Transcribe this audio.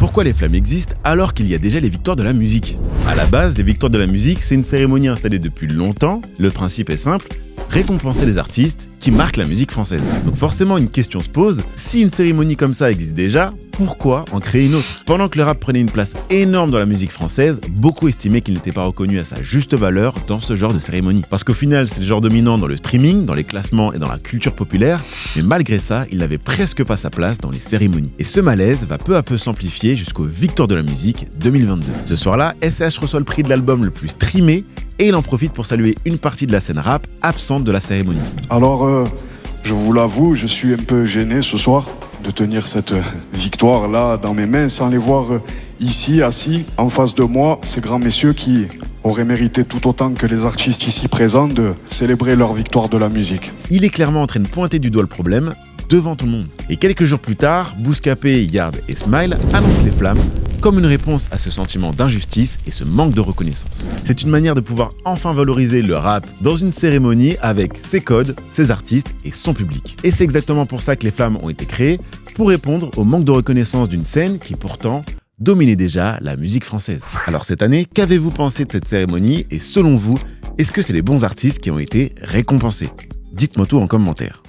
pourquoi les flammes existent alors qu'il y a déjà les victoires de la musique? À la base, les victoires de la musique, c'est une cérémonie installée depuis longtemps. Le principe est simple, récompenser les artistes qui marquent la musique française. Donc forcément une question se pose, si une cérémonie comme ça existe déjà, pourquoi en créer une autre? Pendant que le rap prenait une place énorme dans la musique française, beaucoup estimaient qu'il n'était pas reconnu à sa juste valeur dans ce genre de cérémonie. Parce qu'au final, c'est le genre dominant dans le streaming, dans les classements et dans la culture populaire, mais malgré ça, il n'avait presque pas sa place dans les cérémonies. Et ce malaise va peu à peu s'amplifier jusqu'aux Victoires de la musique 2022. Ce soir-là, SCH reçoit le prix de l'album le plus streamé et il en profite pour saluer une partie de la scène rap absente de la cérémonie. Alors, je vous l'avoue, je suis un peu gêné ce soir de tenir cette victoire-là dans mes mains sans les voir ici, assis, en face de moi, ces grands messieurs qui auraient mérité tout autant que les artistes ici présents de célébrer leur victoire de la musique. Il est clairement en train de pointer du doigt le problème devant tout le monde. Et quelques jours plus tard, Bouscapé, Yard et Smile annoncent les flammes comme une réponse à ce sentiment d'injustice et ce manque de reconnaissance. C'est une manière de pouvoir enfin valoriser le rap dans une cérémonie avec ses codes, ses artistes et son public. Et c'est exactement pour ça que les flammes ont été créées, pour répondre au manque de reconnaissance d'une scène qui pourtant dominait déjà la musique française. Alors cette année, qu'avez-vous pensé de cette cérémonie et selon vous, est-ce que c'est les bons artistes qui ont été récompensés? Dites-moi tout en commentaire.